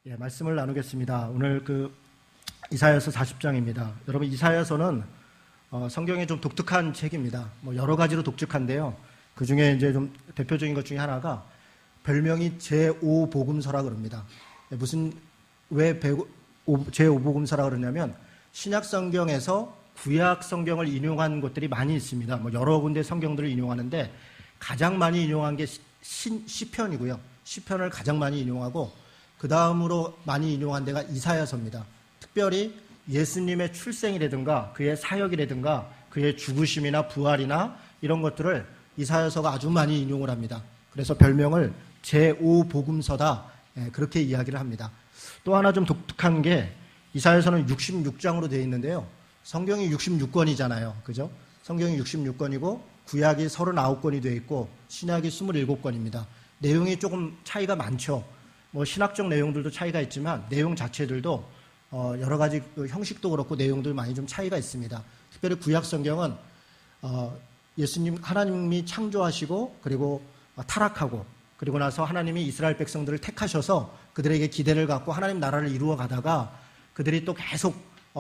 말씀을 나누겠습니다. 오늘 이사야서 40장입니다. 여러분, 이사야서는 성경에 좀 독특한 책입니다. 여러 가지로 독특한데요. 그 중에 이제 좀 대표적인 것 중에 하나가 별명이 제5복음서라 그럽니다. 왜 제5복음서라 그러냐면 신약 성경에서 구약 성경을 인용한 곳들이 많이 있습니다. 여러 군데 성경들을 인용하는데 가장 많이 인용한 게 시편이고요. 시편을 가장 많이 인용하고 그 다음으로 많이 인용한 데가 이사야서입니다. 특별히 예수님의 출생이라든가 그의 사역이라든가 그의 죽으심이나 부활이나 이런 것들을 이사야서가 아주 많이 인용을 합니다. 그래서 별명을 제5복음서다, 그렇게 이야기를 합니다. 또 하나 좀 독특한 게 이사야서는 66장으로 되어 있는데요. 성경이 66권이잖아요. 그죠? 성경이 66권이고 구약이 39권이 되어 있고 신약이 27권입니다. 내용이 조금 차이가 많죠. 신학적 내용들도 차이가 있지만 내용 자체들도 여러 가지 형식도 그렇고 내용들 많이 좀 차이가 있습니다. 특별히 구약 성경은 하나님이 창조하시고 그리고 타락하고 그리고 나서 하나님이 이스라엘 백성들을 택하셔서 그들에게 기대를 갖고 하나님 나라를 이루어 가다가 그들이 또 계속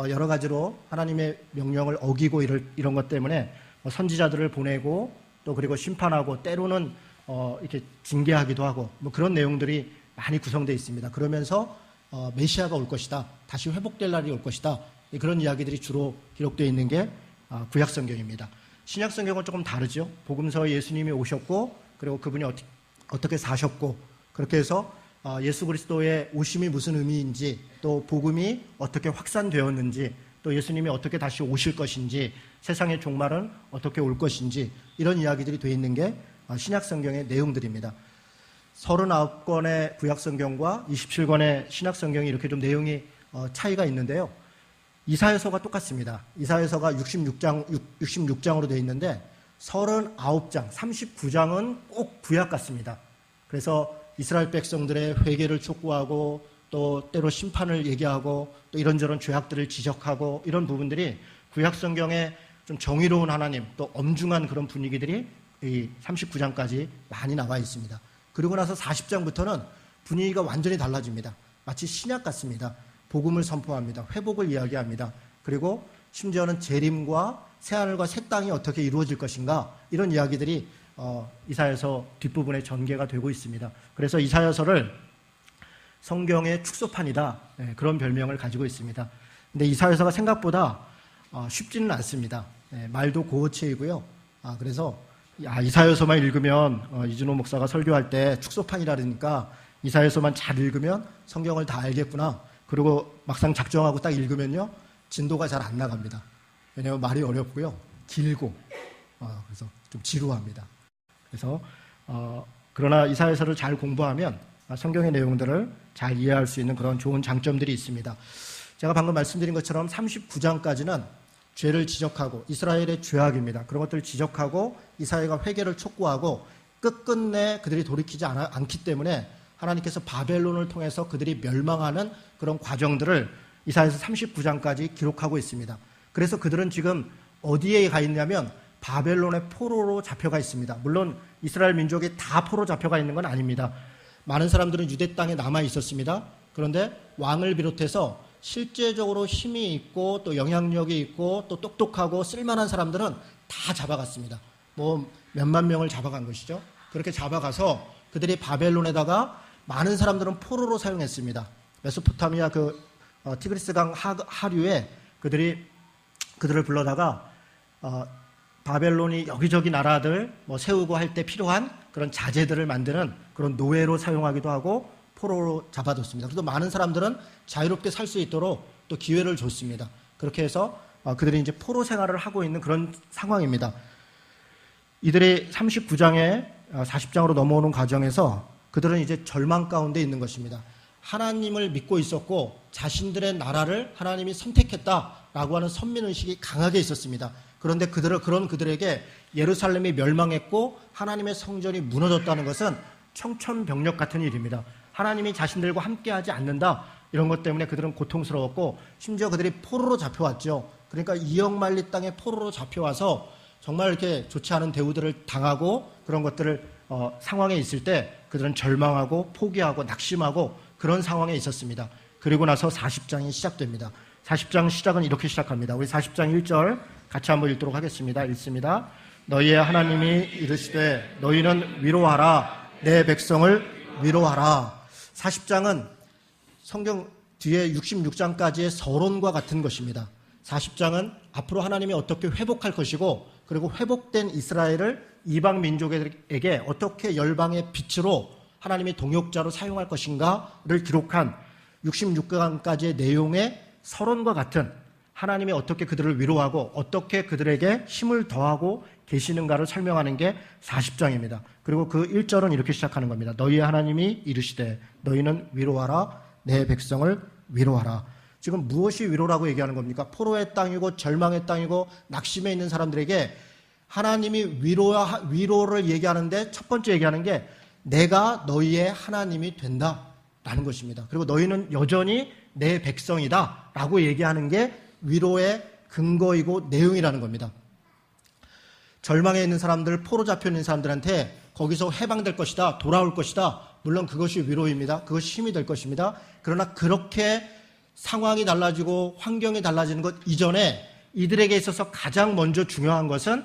여러 가지로 하나님의 명령을 어기고 이런 것 때문에 선지자들을 보내고 또 그리고 심판하고 때로는 이렇게 징계하기도 하고 그런 내용들이 많이 구성되어 있습니다. 그러면서 메시아가 올 것이다. 다시 회복될 날이 올 것이다. 그런 이야기들이 주로 기록되어 있는 게 구약 성경입니다. 신약 성경은 조금 다르죠. 복음서에 예수님이 오셨고 그리고 그분이 어떻게 사셨고 그렇게 해서 예수 그리스도의 오심이 무슨 의미인지 또 복음이 어떻게 확산되었는지 또 예수님이 어떻게 다시 오실 것인지 세상의 종말은 어떻게 올 것인지 이런 이야기들이 되어 있는 게 신약 성경의 내용들입니다. 39권의 구약 성경과 27권의 신약 성경이 이렇게 좀 내용이 차이가 있는데요. 이사야서가 똑같습니다. 이사야서가 66장으로 되어 있는데 39장, 39장은 꼭 구약 같습니다. 그래서 이스라엘 백성들의 회개를 촉구하고 또 때로 심판을 얘기하고 또 이런저런 죄악들을 지적하고 이런 부분들이 구약 성경의 좀 정의로운 하나님 또 엄중한 그런 분위기들이 이 39장까지 많이 나와 있습니다. 그리고 나서 40장부터는 분위기가 완전히 달라집니다. 마치 신약 같습니다. 복음을 선포합니다. 회복을 이야기합니다. 그리고 심지어는 재림과 새하늘과 새 땅이 어떻게 이루어질 것인가 이런 이야기들이 이사야서 뒷부분에 전개가 되고 있습니다. 그래서 이사야서를 성경의 축소판이다, 그런 별명을 가지고 있습니다. 근데 이사야서가 생각보다 쉽지는 않습니다. 말도 고어체이고요. 그래서 이사야서만 읽으면 이준호 목사가 설교할 때 축소판이라 그러니까 이사야서만 잘 읽으면 성경을 다 알겠구나. 그리고 막상 작정하고 딱 읽으면요 진도가 잘 안 나갑니다. 왜냐하면 말이 어렵고요 길고 그래서 좀 지루합니다. 그래서 그러나 이사야서를 잘 공부하면 성경의 내용들을 잘 이해할 수 있는 그런 좋은 장점들이 있습니다. 제가 방금 말씀드린 것처럼 39장까지는 죄를 지적하고 이스라엘의 죄악입니다. 그런 것들을 지적하고 이스라엘과 회개를 촉구하고 끝끝내 그들이 돌이키지 않기 때문에 하나님께서 바벨론을 통해서 그들이 멸망하는 그런 과정들을 이사야서 39장까지 기록하고 있습니다. 그래서 그들은 지금 어디에 가 있냐면 바벨론의 포로로 잡혀가 있습니다. 물론 이스라엘 민족이 다 포로 잡혀가 있는 건 아닙니다. 많은 사람들은 유대 땅에 남아 있었습니다. 그런데 왕을 비롯해서 실제적으로 힘이 있고 또 영향력이 있고 또 똑똑하고 쓸만한 사람들은 다 잡아갔습니다. 몇만 명을 잡아간 것이죠. 그렇게 잡아가서 그들이 바벨론에다가 많은 사람들은 포로로 사용했습니다. 메소포타미아 티그리스강 하류에 그들을 불러다가 바벨론이 여기저기 나라들 세우고 할 때 필요한 그런 자재들을 만드는 그런 노예로 사용하기도 하고 포로로 잡아뒀습니다. 그래서 많은 사람들은 자유롭게 살 수 있도록 또 기회를 줬습니다. 그렇게 해서 그들이 이제 포로 생활을 하고 있는 그런 상황입니다. 이들이 39장에 40장으로 넘어오는 과정에서 그들은 이제 절망 가운데 있는 것입니다. 하나님을 믿고 있었고 자신들의 나라를 하나님이 선택했다라고 하는 선민의식이 강하게 있었습니다. 그런데 그들에게 예루살렘이 멸망했고 하나님의 성전이 무너졌다는 것은 청천벽력 같은 일입니다. 하나님이 자신들과 함께하지 않는다 이런 것 때문에 그들은 고통스러웠고 심지어 그들이 포로로 잡혀왔죠. 그러니까 이역만리 땅에 포로로 잡혀와서 정말 이렇게 좋지 않은 대우들을 당하고 그런 것들을 상황에 있을 때 그들은 절망하고 포기하고 낙심하고 그런 상황에 있었습니다. 그리고 나서 40장이 시작됩니다. 40장 시작은 이렇게 시작합니다. 우리 40장 1절 같이 한번 읽도록 하겠습니다. 읽습니다. 너희의 하나님이 이르시되 너희는 위로하라 내 백성을 위로하라. 40장은 성경 뒤에 66장까지의 서론과 같은 것입니다. 40장은 앞으로 하나님이 어떻게 회복할 것이고 그리고 회복된 이스라엘을 이방 민족에게 어떻게 열방의 빛으로 하나님이 동역자로 사용할 것인가를 기록한 66장까지의 내용의 서론과 같은 하나님이 어떻게 그들을 위로하고 어떻게 그들에게 힘을 더하고 계시는가를 설명하는 게 40장입니다. 그리고 그 1절은 이렇게 시작하는 겁니다. 너희의 하나님이 이르시되 너희는 위로하라 내 백성을 위로하라. 지금 무엇이 위로라고 얘기하는 겁니까? 포로의 땅이고 절망의 땅이고 낙심해 있는 사람들에게 하나님이 위로를 얘기하는데 첫 번째 얘기하는 게 내가 너희의 하나님이 된다라는 것입니다. 그리고 너희는 여전히 내 백성이다 라고 얘기하는 게 위로의 근거이고 내용이라는 겁니다. 절망에 있는 사람들, 포로 잡혀 있는 사람들한테 거기서 해방될 것이다, 돌아올 것이다. 물론 그것이 위로입니다. 그것이 힘이 될 것입니다. 그러나 그렇게 상황이 달라지고 환경이 달라지는 것 이전에 이들에게 있어서 가장 먼저 중요한 것은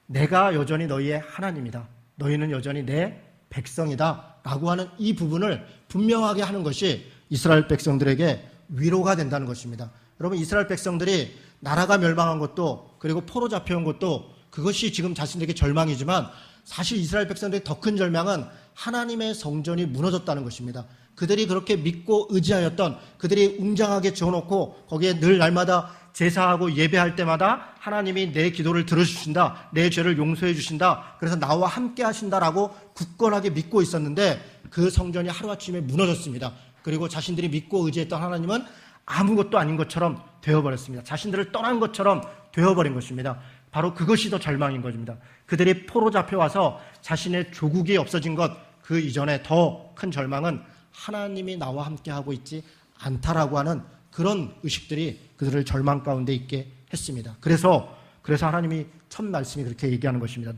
내가 여전히 너희의 하나님이다. 너희는 여전히 내 백성이다. 라고 하는 이 부분을 분명하게 하는 것이 이스라엘 백성들에게 위로가 된다는 것입니다. 여러분, 이스라엘 백성들이 나라가 멸망한 것도 그리고 포로 잡혀온 것도 그것이 지금 자신들에게 절망이지만 사실 이스라엘 백성들의 더 큰 절망은 하나님의 성전이 무너졌다는 것입니다. 그들이 그렇게 믿고 의지하였던, 그들이 웅장하게 지어놓고 거기에 늘 날마다 제사하고 예배할 때마다 하나님이 내 기도를 들어주신다, 내 죄를 용서해 주신다, 그래서 나와 함께 하신다라고 굳건하게 믿고 있었는데 그 성전이 하루아침에 무너졌습니다. 그리고 자신들이 믿고 의지했던 하나님은 아무것도 아닌 것처럼 되어버렸습니다. 자신들을 떠난 것처럼 되어버린 것입니다. 바로 그것이 더 절망인 것입니다. 그들이 포로 잡혀와서 자신의 조국이 없어진 것, 그 이전에 더 큰 절망은 하나님이 나와 함께하고 있지 않다라고 하는 그런 의식들이 그들을 절망 가운데 있게 했습니다. 그래서 하나님이 첫 말씀이 그렇게 얘기하는 것입니다.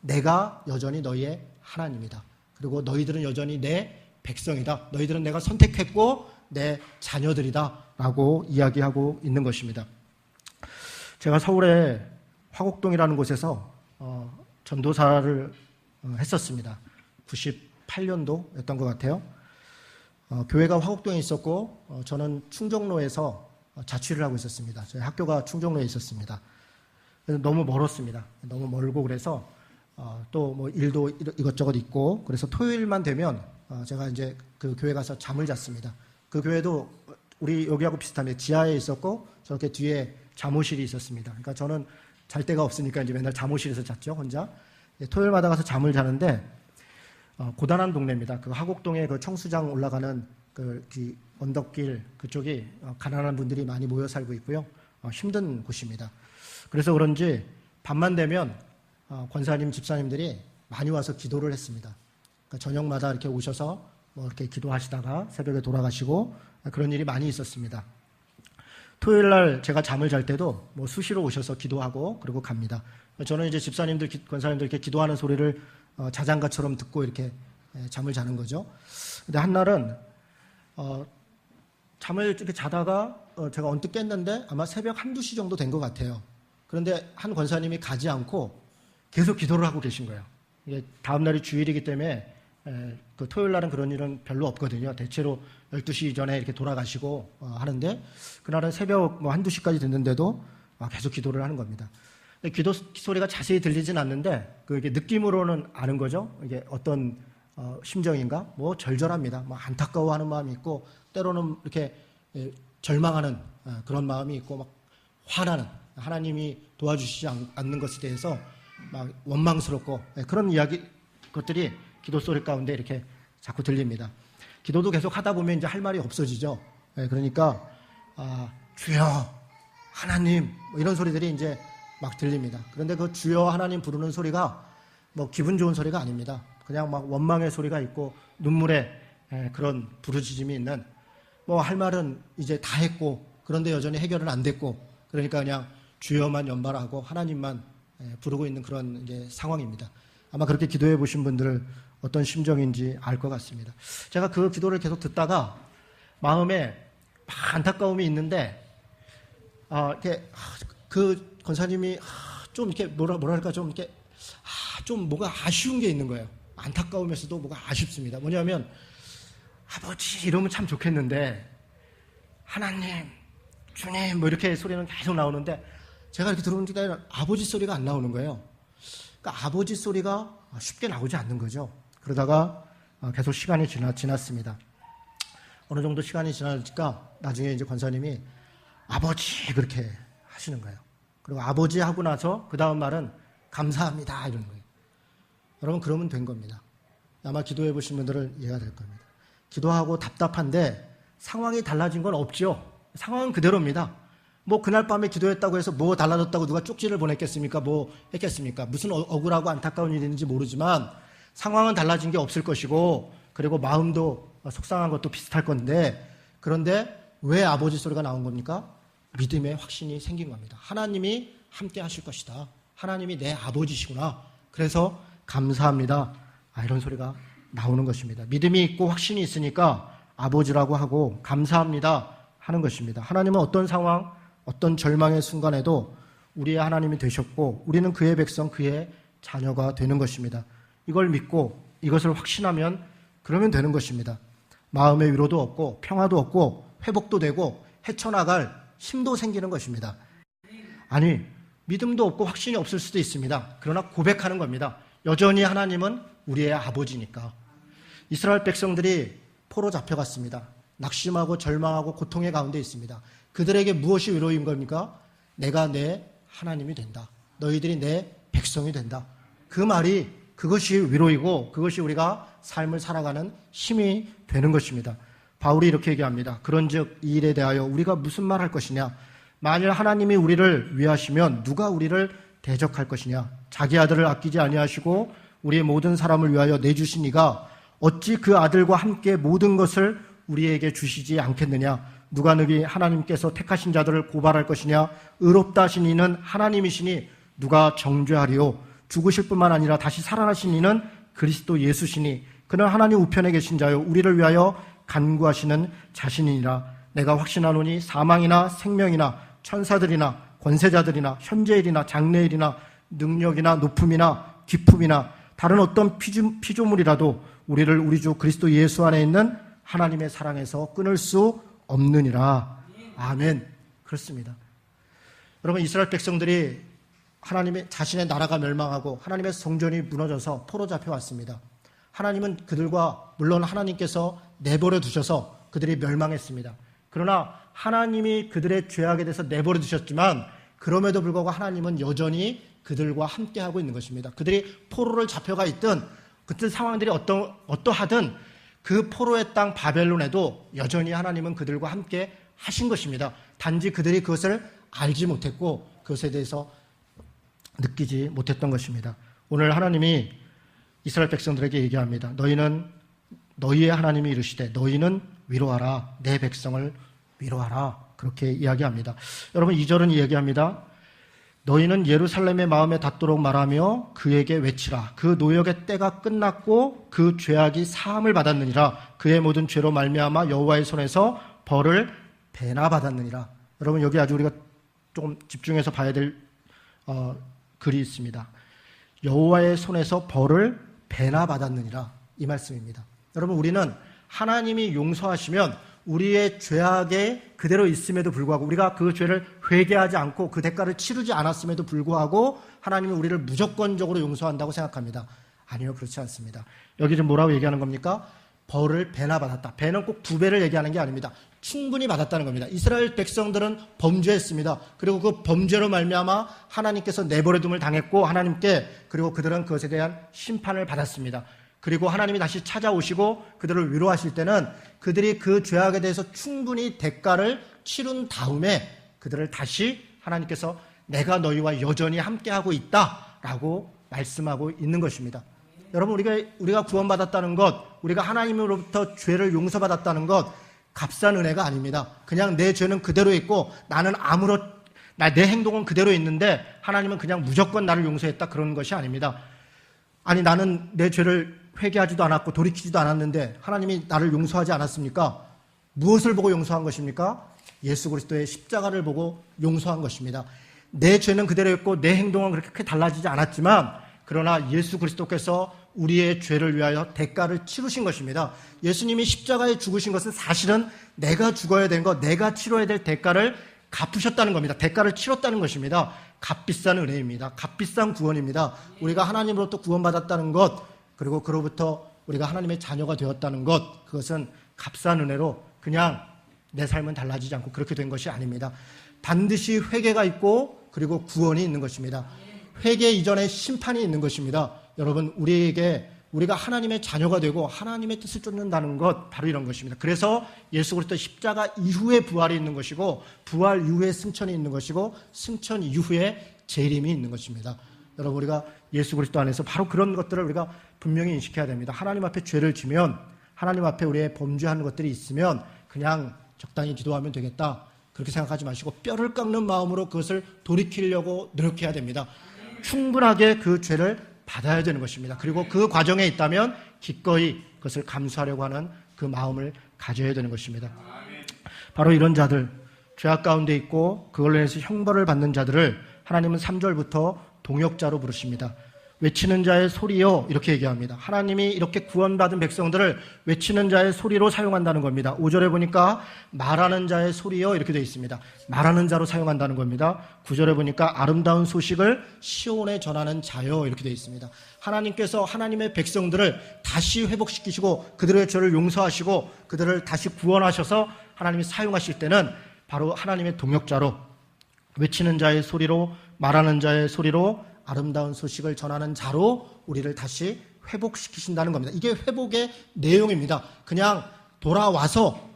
내가 여전히 너희의 하나님이다. 그리고 너희들은 여전히 내 백성이다. 너희들은 내가 선택했고 내 자녀들이다 라고 이야기하고 있는 것입니다. 제가 서울의 화곡동이라는 곳에서 전도사를 했었습니다. 98년도였던 것 같아요. 교회가 화곡동에 있었고 저는 충정로에서 자취를 하고 있었습니다. 저희 학교가 충정로에 있었습니다. 그래서 너무 멀었습니다. 너무 멀고 그래서 또 뭐 일도 이것저것 있고 그래서 토요일만 되면 제가 이제 그 교회 가서 잠을 잤습니다. 그 교회도 우리 여기하고 비슷합니다. 지하에 있었고 저렇게 뒤에 잠옷실이 있었습니다. 그러니까 저는 잘 데가 없으니까 이제 맨날 잠옷실에서 잤죠, 혼자. 토요일마다 가서 잠을 자는데 고단한 동네입니다. 그 화곡동에 그 청수장 올라가는 그 언덕길 그쪽이 가난한 분들이 많이 모여 살고 있고요. 힘든 곳입니다. 그래서 그런지 밤만 되면 권사님, 집사님들이 많이 와서 기도를 했습니다. 그러니까 저녁마다 이렇게 오셔서 뭐 이렇게 기도하시다가 새벽에 돌아가시고 그런 일이 많이 있었습니다. 토요일 날 제가 잠을 잘 때도 뭐 수시로 오셔서 기도하고 그리고 갑니다. 저는 이제 집사님들, 권사님들 이렇게 기도하는 소리를 자장가처럼 듣고 이렇게 잠을 자는 거죠. 근데 한날은 잠을 이렇게 자다가 제가 언뜻 깼는데 아마 새벽 1-2시 정도 된 것 같아요. 그런데 한 권사님이 가지 않고 계속 기도를 하고 계신 거예요. 이게 다음 날이 주일이기 때문에 그 토요일 날은 그런 일은 별로 없거든요. 대체로 12시 전에 이렇게 돌아가시고 하는데 그날은 새벽 뭐 1-2시까지 됐는데도 계속 기도를 하는 겁니다. 기도 소리가 자세히 들리진 않는데 그게 느낌으로는 아는 거죠. 이게 어떤 심정인가? 뭐 절절합니다. 뭐 안타까워하는 마음이 있고 때로는 이렇게 절망하는 그런 마음이 있고 막 화나는 하나님이 도와주시지 않는 것에 대해서 막 원망스럽고 그런 것들이 기도 소리 가운데 이렇게 자꾸 들립니다. 기도도 계속 하다 보면 이제 할 말이 없어지죠. 그러니까 주여 하나님 뭐 이런 소리들이 이제 막 들립니다. 그런데 그 주여 하나님 부르는 소리가 뭐 기분 좋은 소리가 아닙니다. 그냥 막 원망의 소리가 있고 눈물의 그런 부르짖음이 있는 뭐 할 말은 이제 다 했고 그런데 여전히 해결은 안 됐고 그러니까 그냥 주여만 연발하고 하나님만 부르고 있는 그런 이제 상황입니다. 아마 그렇게 기도해 보신 분들 어떤 심정인지 알 것 같습니다. 제가 그 기도를 계속 듣다가 마음에 안타까움이 있는데, 그 권사님이 좀 이렇게 뭐랄까 좀 이렇게 좀 뭐가 아쉬운 게 있는 거예요. 안타까우면서도 뭐가 아쉽습니다. 뭐냐면 아버지 이러면 참 좋겠는데 하나님, 주님 뭐 이렇게 소리는 계속 나오는데 제가 이렇게 들어보니까 아버지 소리가 안 나오는 거예요. 그러니까 아버지 소리가 쉽게 나오지 않는 거죠. 그러다가 계속 시간이 지났습니다. 어느 정도 시간이 지나니까 나중에 이제 권사님이 아버지 그렇게 하시는 거예요. 그리고 아버지 하고 나서 그 다음 말은 감사합니다 이러는 거예요. 여러분 그러면 된 겁니다. 아마 기도해 보신 분들은 이해가 될 겁니다. 기도하고 답답한데 상황이 달라진 건 없죠. 상황은 그대로입니다. 뭐 그날 밤에 기도했다고 해서 뭐 달라졌다고 누가 쪽지를 보냈겠습니까? 뭐 했겠습니까? 무슨 억울하고 안타까운 일이 있는지 모르지만 상황은 달라진 게 없을 것이고 그리고 마음도 속상한 것도 비슷할 건데 그런데 왜 아버지 소리가 나온 겁니까? 믿음의 확신이 생긴 겁니다. 하나님이 함께 하실 것이다. 하나님이 내 아버지시구나. 그래서 감사합니다. 이런 소리가 나오는 것입니다. 믿음이 있고 확신이 있으니까 아버지라고 하고 감사합니다 하는 것입니다. 하나님은 어떤 상황, 어떤 절망의 순간에도 우리의 하나님이 되셨고 우리는 그의 백성, 그의 자녀가 되는 것입니다. 이걸 믿고 이것을 확신하면 그러면 되는 것입니다. 마음의 위로도 얻고 평화도 얻고 회복도 되고 헤쳐나갈 힘도 생기는 것입니다. 아니, 믿음도 없고 확신이 없을 수도 있습니다. 그러나 고백하는 겁니다. 여전히 하나님은 우리의 아버지니까. 이스라엘 백성들이 포로 잡혀갔습니다. 낙심하고 절망하고 고통의 가운데 있습니다. 그들에게 무엇이 위로인 겁니까? 내가 내 하나님이 된다. 너희들이 내 백성이 된다. 그 말이 그것이 위로이고 그것이 우리가 삶을 살아가는 힘이 되는 것입니다. 바울이 이렇게 얘기합니다. 그런즉 이 일에 대하여 우리가 무슨 말 할 것이냐? 만일 하나님이 우리를 위하시면 누가 우리를 대적할 것이냐? 자기 아들을 아끼지 아니하시고 우리의 모든 사람을 위하여 내주신 이가 어찌 그 아들과 함께 모든 것을 우리에게 주시지 않겠느냐? 누가 너희 하나님께서 택하신 자들을 고발할 것이냐? 의롭다 하신 이는 하나님이시니 누가 정죄하리요? 죽으실 뿐만 아니라 다시 살아나신 이는 그리스도 예수시니 그는 하나님 우편에 계신 자요 우리를 위하여 간구하시는 자신이니라. 내가 확신하노니 사망이나 생명이나 천사들이나 권세자들이나 현재일이나 장래일이나 능력이나 높음이나 기품이나 다른 어떤 피조물이라도 우리를 우리 주 그리스도 예수 안에 있는 하나님의 사랑에서 끊을 수 없느니라. 아멘. 그렇습니다. 여러분 이스라엘 백성들이 하나님의 자신의 나라가 멸망하고 하나님의 성전이 무너져서 포로 잡혀왔습니다. 하나님은 그들과 물론 하나님께서 내버려 두셔서 그들이 멸망했습니다. 그러나 하나님이 그들의 죄악에 대해서 내버려 두셨지만 그럼에도 불구하고 하나님은 여전히 그들과 함께하고 있는 것입니다. 그들이 포로를 잡혀가 있든 그때 상황들이 어떠하든 그 포로의 땅 바벨론에도 여전히 하나님은 그들과 함께 하신 것입니다. 단지 그들이 그것을 알지 못했고 그것에 대해서 느끼지 못했던 것입니다. 오늘 하나님이 이스라엘 백성들에게 얘기합니다. 너희는 너희의 하나님이 이르시되 너희는 위로하라. 내 백성을 위로하라. 그렇게 이야기합니다. 여러분 2절은 이야기합니다. 너희는 예루살렘의 마음에 닿도록 말하며 그에게 외치라. 그 노역의 때가 끝났고 그 죄악이 사함을 받았느니라. 그의 모든 죄로 말미암아 여호와의 손에서 벌을 배나 받았느니라. 여러분 여기 아주 우리가 조금 집중해서 봐야 될 글이 있습니다. 여호와의 손에서 벌을 배나 받았느니라. 이 말씀입니다. 여러분 우리는 하나님이 용서하시면 우리의 죄악에 그대로 있음에도 불구하고 우리가 그 죄를 회개하지 않고 그 대가를 치르지 않았음에도 불구하고 하나님은 우리를 무조건적으로 용서한다고 생각합니다. 아니요, 그렇지 않습니다. 여기 지금 뭐라고 얘기하는 겁니까? 벌을 배나 받았다. 배는 꼭 2배를 얘기하는 게 아닙니다. 충분히 받았다는 겁니다. 이스라엘 백성들은 범죄했습니다. 그리고 그 범죄로 말미암아 하나님께서 내버려둠을 당했고 하나님께 그리고 그들은 그것에 대한 심판을 받았습니다. 그리고 하나님이 다시 찾아오시고 그들을 위로하실 때는 그들이 그 죄악에 대해서 충분히 대가를 치른 다음에 그들을 다시 하나님께서 내가 너희와 여전히 함께하고 있다라고 말씀하고 있는 것입니다. 여러분 우리가 구원받았다는 것, 우리가 하나님으로부터 죄를 용서받았다는 것 값싼 은혜가 아닙니다. 그냥 내 죄는 그대로 있고 나는 내 행동은 그대로 있는데 하나님은 그냥 무조건 나를 용서했다 그런 것이 아닙니다. 아니 나는 내 죄를 회개하지도 않았고 돌이키지도 않았는데 하나님이 나를 용서하지 않았습니까? 무엇을 보고 용서한 것입니까? 예수 그리스도의 십자가를 보고 용서한 것입니다. 내 죄는 그대로였고 내 행동은 그렇게 크게 달라지지 않았지만 그러나 예수 그리스도께서 우리의 죄를 위하여 대가를 치르신 것입니다. 예수님이 십자가에 죽으신 것은 사실은 내가 죽어야 된 것, 내가 치러야 될 대가를 갚으셨다는 겁니다. 대가를 치렀다는 것입니다. 값비싼 은혜입니다. 값비싼 구원입니다. 우리가 하나님으로부터 구원받았다는 것, 그리고 그로부터 우리가 하나님의 자녀가 되었다는 것, 그것은 값싼 은혜로 그냥 내 삶은 달라지지 않고 그렇게 된 것이 아닙니다. 반드시 회개가 있고 그리고 구원이 있는 것입니다. 회개 이전에 심판이 있는 것입니다. 여러분, 우리가 하나님의 자녀가 되고 하나님의 뜻을 쫓는다는 것, 바로 이런 것입니다. 그래서 예수 그리스도 십자가 이후에 부활이 있는 것이고 부활 이후에 승천이 있는 것이고 승천 이후에 재림이 있는 것입니다. 여러분, 우리가 예수 그리스도 안에서 바로 그런 것들을 우리가 분명히 인식해야 됩니다. 하나님 앞에 죄를 지면, 하나님 앞에 우리의 범죄하는 것들이 있으면 그냥 적당히 기도하면 되겠다, 그렇게 생각하지 마시고 뼈를 깎는 마음으로 그것을 돌이키려고 노력해야 됩니다. 충분하게 그 죄를 받아야 되는 것입니다. 그리고 그 과정에 있다면 기꺼이 그것을 감수하려고 하는 그 마음을 가져야 되는 것입니다. 바로 이런 자들, 죄악 가운데 있고 그걸로 인해서 형벌을 받는 자들을 하나님은 3절부터 동역자로 부르십니다. 외치는 자의 소리요, 이렇게 얘기합니다. 하나님이 이렇게 구원받은 백성들을 외치는 자의 소리로 사용한다는 겁니다. 5절에 보니까 말하는 자의 소리요, 이렇게 되어 있습니다. 말하는 자로 사용한다는 겁니다. 9절에 보니까 아름다운 소식을 시온에 전하는 자요, 이렇게 되어 있습니다. 하나님께서 하나님의 백성들을 다시 회복시키시고 그들의 죄를 용서하시고 그들을 다시 구원하셔서 하나님이 사용하실 때는 바로 하나님의 동역자로, 외치는 자의 소리로, 말하는 자의 소리로, 아름다운 소식을 전하는 자로 우리를 다시 회복시키신다는 겁니다. 이게 회복의 내용입니다. 그냥 돌아와서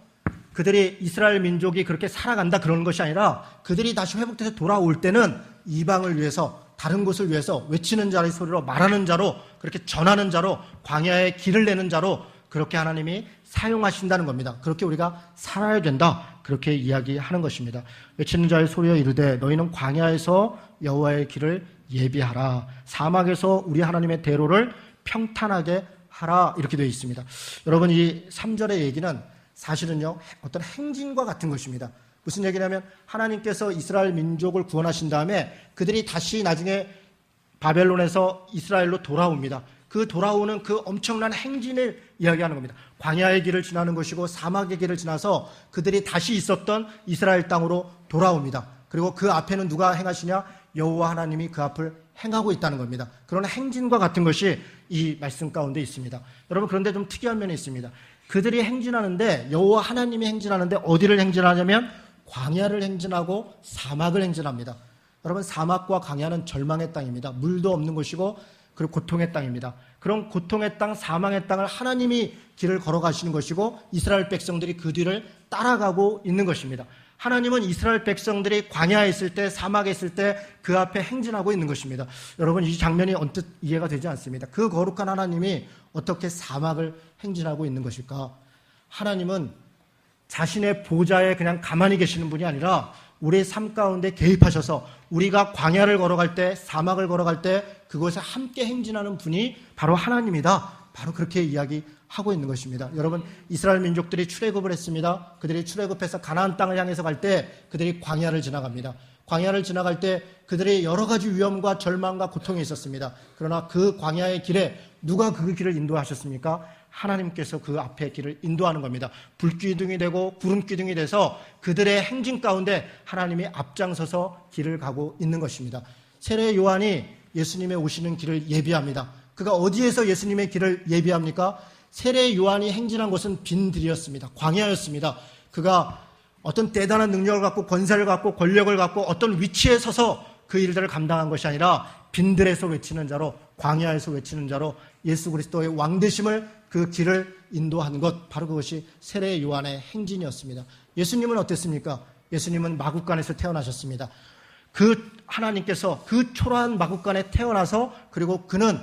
그들이 이스라엘 민족이 그렇게 살아간다 그러는 것이 아니라 그들이 다시 회복돼서 돌아올 때는 이방을 위해서, 다른 곳을 위해서 외치는 자의 소리로, 말하는 자로, 그렇게 전하는 자로, 광야에 길을 내는 자로 그렇게 하나님이 사용하신다는 겁니다. 그렇게 우리가 살아야 된다, 그렇게 이야기하는 것입니다. 외치는 자의 소리여 이르되 너희는 광야에서 여호와의 길을 예비하라, 사막에서 우리 하나님의 대로를 평탄하게 하라, 이렇게 되어 있습니다. 여러분, 이 3절의 얘기는 사실은요 어떤 행진과 같은 것입니다. 무슨 얘기냐면 하나님께서 이스라엘 민족을 구원하신 다음에 그들이 다시 나중에 바벨론에서 이스라엘로 돌아옵니다. 그 돌아오는 그 엄청난 행진을 이야기하는 겁니다. 광야의 길을 지나는 것이고 사막의 길을 지나서 그들이 다시 있었던 이스라엘 땅으로 돌아옵니다. 그리고 그 앞에는 누가 행하시냐? 여호와 하나님이 그 앞을 행하고 있다는 겁니다. 그런 행진과 같은 것이 이 말씀 가운데 있습니다. 여러분, 그런데 좀 특이한 면이 있습니다. 그들이 행진하는데, 여호와 하나님이 행진하는데 어디를 행진하냐면 광야를 행진하고 사막을 행진합니다. 여러분, 사막과 광야는 절망의 땅입니다. 물도 없는 곳이고 그리고 고통의 땅입니다. 그런 고통의 땅, 사망의 땅을 하나님이 길을 걸어가시는 것이고 이스라엘 백성들이 그 뒤를 따라가고 있는 것입니다. 하나님은 이스라엘 백성들이 광야에 있을 때, 사막에 있을 때 그 앞에 행진하고 있는 것입니다. 여러분, 이 장면이 언뜻 이해가 되지 않습니다. 그 거룩한 하나님이 어떻게 사막을 행진하고 있는 것일까? 하나님은 자신의 보좌에 그냥 가만히 계시는 분이 아니라 우리의 삶 가운데 개입하셔서 우리가 광야를 걸어갈 때, 사막을 걸어갈 때 그곳에 함께 행진하는 분이 바로 하나님이다, 바로 그렇게 이야기하고 있는 것입니다. 여러분, 이스라엘 민족들이 출애굽을 했습니다. 그들이 출애굽해서 가나안 땅을 향해서 갈 때 그들이 광야를 지나갑니다. 광야를 지나갈 때 그들의 여러 가지 위험과 절망과 고통이 있었습니다. 그러나 그 광야의 길에 누가 그 길을 인도하셨습니까? 하나님께서 그 앞에 길을 인도하는 겁니다. 불기둥이 되고 구름기둥이 돼서 그들의 행진 가운데 하나님이 앞장서서 길을 가고 있는 것입니다. 세례 요한이 예수님의 오시는 길을 예비합니다. 그가 어디에서 예수님의 길을 예비합니까? 세례 요한이 행진한 곳은 빈들이었습니다. 광야였습니다. 그가 어떤 대단한 능력을 갖고 권세를 갖고 권력을 갖고 어떤 위치에 서서 그 일들을 감당한 것이 아니라 빈들에서 외치는 자로, 광야에서 외치는 자로 예수 그리스도의 왕되심을, 그 길을 인도한 것, 바로 그것이 세례 요한의 행진이었습니다. 예수님은 어땠습니까? 예수님은 마국간에서 태어나셨습니다. 그 하나님께서 그 초라한 마국간에 태어나서, 그리고 그는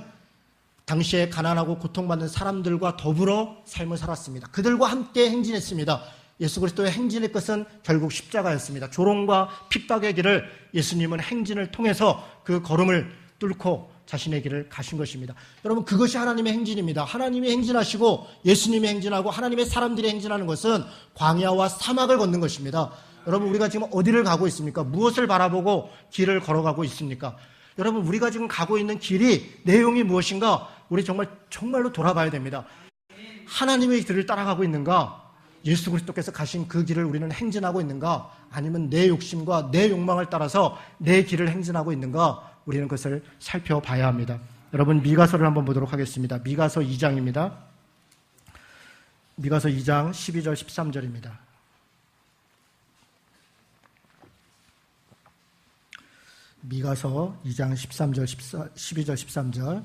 당시에 가난하고 고통받는 사람들과 더불어 삶을 살았습니다. 그들과 함께 행진했습니다. 예수 그리스도의 행진의 끝은 결국 십자가였습니다. 조롱과 핍박의 길을 예수님은 행진을 통해서 그 걸음을 뚫고 자신의 길을 가신 것입니다. 여러분, 그것이 하나님의 행진입니다. 하나님이 행진하시고 예수님이 행진하고 하나님의 사람들이 행진하는 것은 광야와 사막을 걷는 것입니다. 여러분, 우리가 지금 어디를 가고 있습니까? 무엇을 바라보고 길을 걸어가고 있습니까? 여러분, 우리가 지금 가고 있는 길이 내용이 무엇인가? 우리 정말로 돌아봐야 됩니다. 하나님의 길을 따라가고 있는가? 예수 그리스도께서 가신 그 길을 우리는 행진하고 있는가? 아니면 내 욕심과 내 욕망을 따라서 내 길을 행진하고 있는가? 우리는 그것을 살펴봐야 합니다. 여러분, 미가서를 한번 보도록 하겠습니다. 미가서 2장입니다. 미가서 2장 12절 13절입니다. 미가서 2장 13절 12절 13절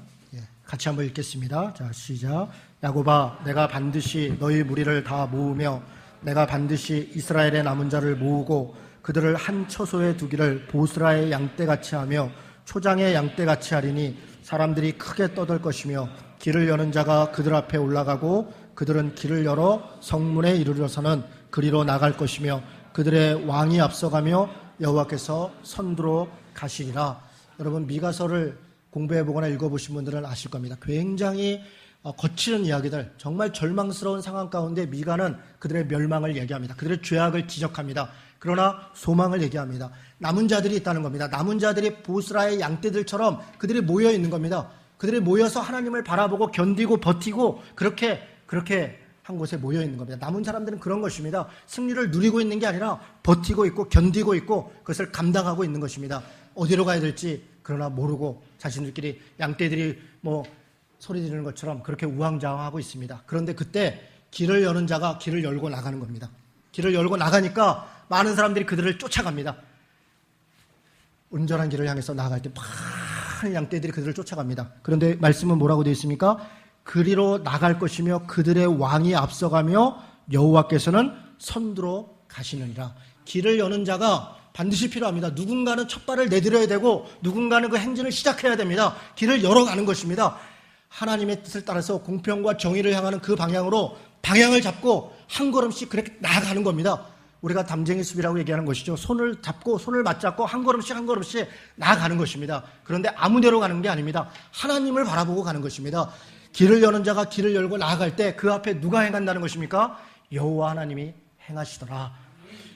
같이 한번 읽겠습니다. 자, 시작. 야곱아, 내가 반드시 너희 무리를 다 모으며 내가 반드시 이스라엘의 남은 자를 모으고 그들을 한 처소에 두기를 보스라의 양떼같이 하며 초장의 양떼같이 하리니 사람들이 크게 떠들 것이며 길을 여는 자가 그들 앞에 올라가고 그들은 길을 열어 성문에 이르러서는 그리로 나갈 것이며 그들의 왕이 앞서가며 여호와께서 선두로 가시리라. 여러분, 미가서를 공부해보거나 읽어보신 분들은 아실 겁니다. 굉장히 거치는 이야기들, 정말 절망스러운 상황 가운데 미가는 그들의 멸망을 얘기합니다. 그들의 죄악을 지적합니다. 그러나 소망을 얘기합니다. 남은 자들이 있다는 겁니다. 남은 자들이 보스라의 양떼들처럼 그들이 모여 있는 겁니다. 그들이 모여서 하나님을 바라보고 견디고 버티고 그렇게 한 곳에 모여 있는 겁니다. 남은 사람들은 그런 것입니다. 승리를 누리고 있는 게 아니라 버티고 있고 견디고 있고 그것을 감당하고 있는 것입니다. 어디로 가야 될지 그러나 모르고 자신들끼리 양떼들이 소리 지르는 것처럼 그렇게 우왕좌왕하고 있습니다. 그런데 그때 길을 여는 자가 길을 열고 나가는 겁니다. 길을 열고 나가니까 많은 사람들이 그들을 쫓아갑니다. 온전한 길을 향해서 나아갈 때 많은 양떼들이 그들을 쫓아갑니다. 그런데 말씀은 뭐라고 되어 있습니까? 그리로 나갈 것이며 그들의 왕이 앞서가며 여호와께서는 선두로 가시느니라. 길을 여는 자가 반드시 필요합니다. 누군가는 첫 발을 내디뎌야 되고 누군가는 그 행진을 시작해야 됩니다. 길을 열어가는 것입니다. 하나님의 뜻을 따라서 공평과 정의를 향하는 그 방향으로 방향을 잡고 한 걸음씩 그렇게 나아가는 겁니다. 우리가 담쟁이 숲이라고 얘기하는 것이죠. 손을 잡고 손을 맞잡고 한 걸음씩 한 걸음씩 나아가는 것입니다. 그런데 아무데로 가는 게 아닙니다. 하나님을 바라보고 가는 것입니다. 길을 여는 자가 길을 열고 나아갈 때 그 앞에 누가 행한다는 것입니까? 여호와 하나님이 행하시더라.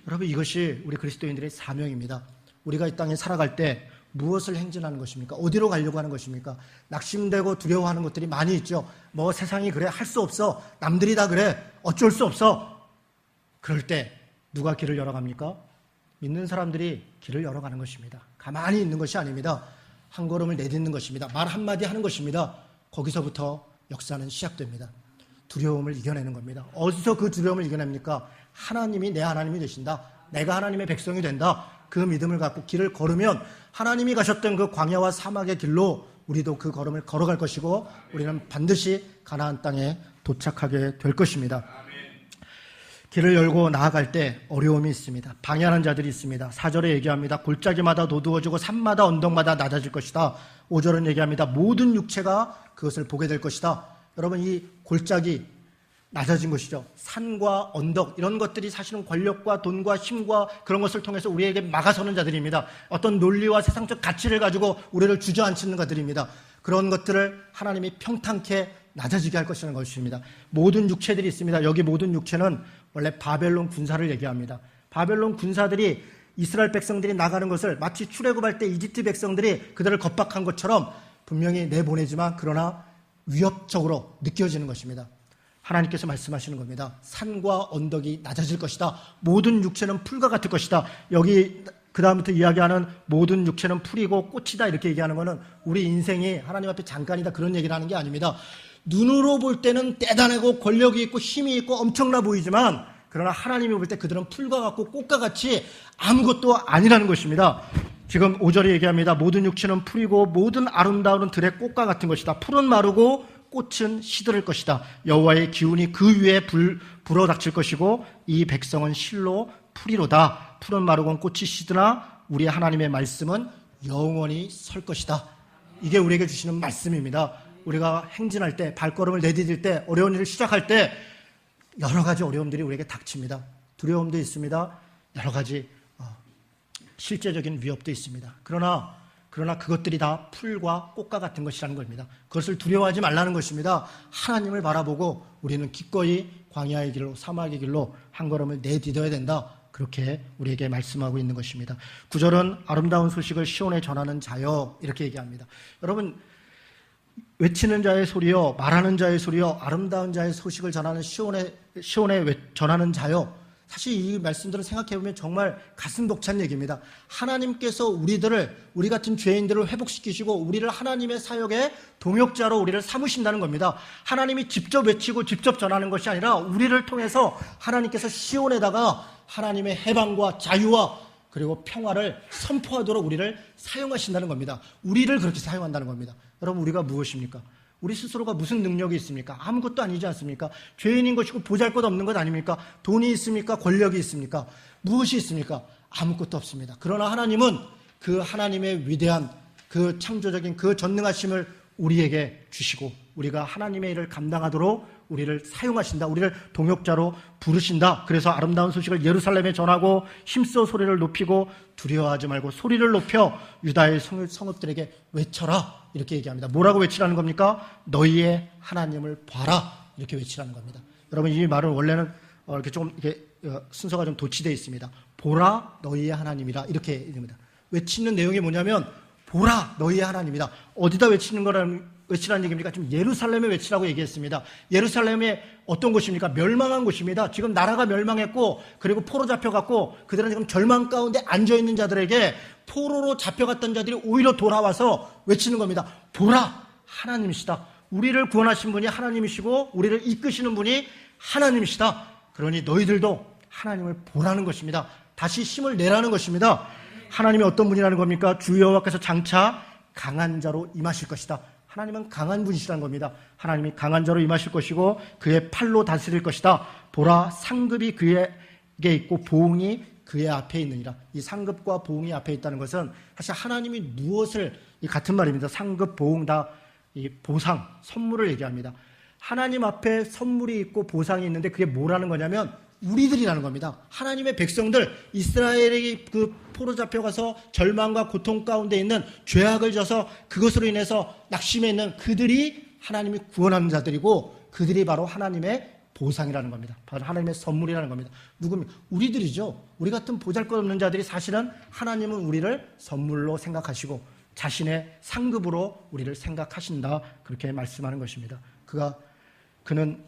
여러분, 이것이 우리 그리스도인들의 사명입니다. 우리가 이 땅에 살아갈 때 무엇을 행진하는 것입니까? 어디로 가려고 하는 것입니까? 낙심되고 두려워하는 것들이 많이 있죠. 세상이 그래, 할 수 없어, 남들이 다 그래, 어쩔 수 없어. 그럴 때 누가 길을 열어갑니까? 믿는 사람들이 길을 열어가는 것입니다. 가만히 있는 것이 아닙니다. 한 걸음을 내딛는 것입니다. 말 한마디 하는 것입니다. 거기서부터 역사는 시작됩니다. 두려움을 이겨내는 겁니다. 어디서 그 두려움을 이겨냅니까? 하나님이 내 하나님이 되신다. 내가 하나님의 백성이 된다. 그 믿음을 갖고 길을 걸으면 하나님이 가셨던 그 광야와 사막의 길로 우리도 그 걸음을 걸어갈 것이고 우리는 반드시 가나안 땅에 도착하게 될 것입니다. 길을 열고 나아갈 때 어려움이 있습니다. 방해하는 자들이 있습니다. 4절에 얘기합니다. 골짜기마다 도두어지고 산마다 언덕마다 낮아질 것이다. 5절은 얘기합니다. 모든 육체가 그것을 보게 될 것이다. 여러분, 이 골짜기 낮아진 것이죠. 산과 언덕, 이런 것들이 사실은 권력과 돈과 힘과 그런 것을 통해서 우리에게 막아서는 자들입니다. 어떤 논리와 세상적 가치를 가지고 우리를 주저앉히는 자들입니다. 그런 것들을 하나님이 평탄케 낮아지게 할 것이라는 것입니다. 모든 육체들이 있습니다. 여기 모든 육체는 원래 바벨론 군사를 얘기합니다. 바벨론 군사들이 이스라엘 백성들이 나가는 것을 마치 출애굽할 때 이집트 백성들이 그들을 겁박한 것처럼 분명히 내보내지만 그러나 위협적으로 느껴지는 것입니다. 하나님께서 말씀하시는 겁니다. 산과 언덕이 낮아질 것이다. 모든 육체는 풀과 같을 것이다. 여기 그 다음부터 이야기하는 모든 육체는 풀이고 꽃이다 이렇게 얘기하는 것은 우리 인생이 하나님 앞에 잠깐이다 그런 얘기를 하는 게 아닙니다. 눈으로 볼 때는 대단하고 권력이 있고 힘이 있고 엄청나 보이지만 그러나 하나님이 볼 때 그들은 풀과 같고 꽃과 같이 아무것도 아니라는 것입니다. 지금 5절에 얘기합니다. 모든 육체는 풀이고 모든 아름다운 들의 꽃과 같은 것이다. 풀은 마르고 꽃은 시들을 것이다. 여호와의 기운이 그 위에 불어 닥칠 것이고 이 백성은 실로 풀이로다. 풀은 마르고 꽃이 시드나 우리 하나님의 말씀은 영원히 설 것이다. 이게 우리에게 주시는 말씀입니다. 우리가 행진할 때, 발걸음을 내디딜 때, 어려운 일을 시작할 때 여러 가지 어려움들이 우리에게 닥칩니다. 두려움도 있습니다. 여러 가지 실제적인 위협도 있습니다. 그러나 그러나 그것들이 다 풀과 꽃과 같은 것이라는 겁니다. 그것을 두려워하지 말라는 것입니다. 하나님을 바라보고 우리는 기꺼이 광야의 길로 사막의 길로 한 걸음을 내디뎌야 된다. 그렇게 우리에게 말씀하고 있는 것입니다. 9절은 아름다운 소식을 시온에 전하는 자여 이렇게 얘기합니다. 여러분, 외치는 자의 소리여, 말하는 자의 소리여, 아름다운 자의 소식을 전하는 시온에 전하는 자여. 사실 이 말씀들을 생각해보면 정말 가슴 벅찬 얘기입니다. 하나님께서 우리 같은 죄인들을 회복시키시고 우리를 하나님의 사역의 동역자로 우리를 삼으신다는 겁니다. 하나님이 직접 외치고 직접 전하는 것이 아니라 우리를 통해서 하나님께서 시온에다가 하나님의 해방과 자유와 그리고 평화를 선포하도록 우리를 사용하신다는 겁니다. 우리를 그렇게 사용한다는 겁니다. 여러분, 우리가 무엇입니까? 우리 스스로가 무슨 능력이 있습니까? 아무것도 아니지 않습니까? 죄인인 것이고 보잘것없는 것 아닙니까? 돈이 있습니까? 권력이 있습니까? 무엇이 있습니까? 아무것도 없습니다. 그러나 하나님은 그 하나님의 위대한 그 창조적인 그 전능하심을 우리에게 주시고 우리가 하나님의 일을 감당하도록 우리를 사용하신다. 우리를 동역자로 부르신다. 그래서 아름다운 소식을 예루살렘에 전하고 힘써 소리를 높이고 두려워하지 말고 소리를 높여 유다의 성읍들에게 외쳐라. 이렇게 얘기합니다. 뭐라고 외치라는 겁니까? 너희의 하나님을 봐라. 이렇게 외치라는 겁니다. 여러분, 이 말은 원래는 이렇게 조금 이렇게 순서가 좀 도치되어 있습니다. 보라 너희의 하나님이라 이렇게 얘기합니다. 외치는 내용이 뭐냐면 보라 너희의 하나님이다. 어디다 외치라는 얘기입니까? 지금 예루살렘에 외치라고 얘기했습니다. 예루살렘이 어떤 곳입니까? 멸망한 곳입니다. 지금 나라가 멸망했고 그리고 포로 잡혀갔고 그들은 지금 절망 가운데 앉아있는 자들에게 포로로 잡혀갔던 자들이 오히려 돌아와서 외치는 겁니다. 보라 하나님이시다. 우리를 구원하신 분이 하나님이시고 우리를 이끄시는 분이 하나님이시다. 그러니 너희들도 하나님을 보라는 것입니다. 다시 힘을 내라는 것입니다. 하나님이 어떤 분이라는 겁니까? 주 여호와께서 장차 강한 자로 임하실 것이다. 하나님은 강한 분이시라는 겁니다. 하나님이 강한 자로 임하실 것이고 그의 팔로 다스릴 것이다. 보라 상급이 그에게 있고 보응이 그의 앞에 있느니라. 이 상급과 보응이 앞에 있다는 것은 사실 하나님이 무엇을 이 같은 말입니다. 상급, 보응 다 이 보상, 선물을 얘기합니다. 하나님 앞에 선물이 있고 보상이 있는데 그게 뭐라는 거냐면 우리들이라는 겁니다. 하나님의 백성들, 이스라엘이 그 포로 잡혀가서 절망과 고통 가운데 있는 죄악을 져서 그것으로 인해서 낙심해 있는 그들이 하나님이 구원하는 자들이고 그들이 바로 하나님의 보상이라는 겁니다. 바로 하나님의 선물이라는 겁니다. 누굽니까? 우리들이죠. 우리 같은 보잘것없는 자들이 사실은 하나님은 우리를 선물로 생각하시고 자신의 상급으로 우리를 생각하신다. 그렇게 말씀하는 것입니다. 그는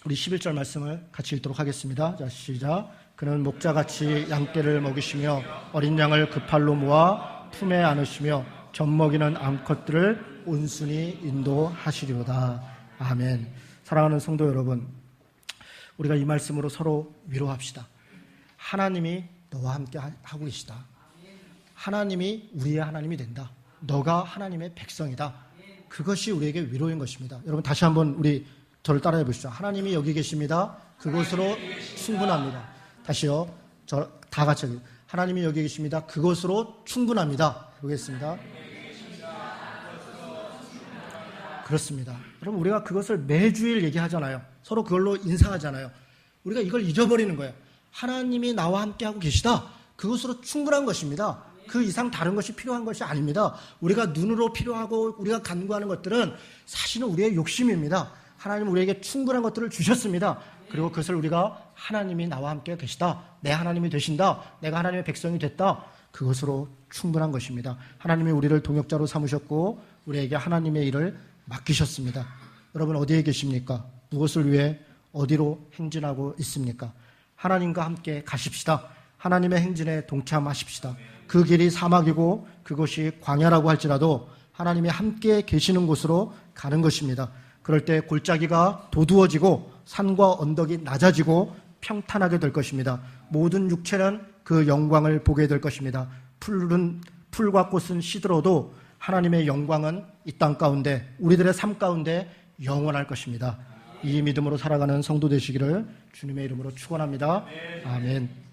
우리 11절 말씀을 같이 읽도록 하겠습니다. 자, 시작. 그는 목자같이 양떼를 먹이시며 어린 양을 그 팔로 모아 품에 안으시며 젖먹이는 암컷들을 온순히 인도하시리로다. 아멘. 사랑하는 성도 여러분, 우리가 이 말씀으로 서로 위로합시다. 하나님이 너와 함께 하고 계시다. 하나님이 우리의 하나님이 된다. 너가 하나님의 백성이다. 그것이 우리에게 위로인 것입니다. 여러분, 다시 한번 저를 따라해 보시죠. 하나님이 여기 계십니다. 그것으로 충분합니다. 다시요. 다 같이. 하나님이 여기 계십니다. 그것으로 충분합니다. 보겠습니다. 그렇습니다. 여러분, 우리가 그것을 매주일 얘기하잖아요. 서로 그걸로 인사하잖아요. 우리가 이걸 잊어버리는 거예요. 하나님이 나와 함께하고 계시다. 그것으로 충분한 것입니다. 그 이상 다른 것이 필요한 것이 아닙니다. 우리가 눈으로 필요하고 우리가 간구하는 것들은 사실은 우리의 욕심입니다. 하나님은 우리에게 충분한 것들을 주셨습니다. 그리고 그것을 우리가 하나님이 나와 함께 계시다. 내 하나님이 되신다. 내가 하나님의 백성이 됐다. 그것으로 충분한 것입니다. 하나님이 우리를 동역자로 삼으셨고 우리에게 하나님의 일을 맡기셨습니다. 여러분, 어디에 계십니까? 무엇을 위해 어디로 행진하고 있습니까? 하나님과 함께 가십시다. 하나님의 행진에 동참하십시다. 그 길이 사막이고 그것이 광야라고 할지라도 하나님이 함께 계시는 곳으로 가는 것입니다. 그럴 때 골짜기가 도두어지고 산과 언덕이 낮아지고 평탄하게 될 것입니다. 모든 육체는 그 영광을 보게 될 것입니다. 풀과 꽃은 시들어도 하나님의 영광은 이 땅 가운데 우리들의 삶 가운데 영원할 것입니다. 이 믿음으로 살아가는 성도 되시기를 주님의 이름으로 축원합니다. 아멘.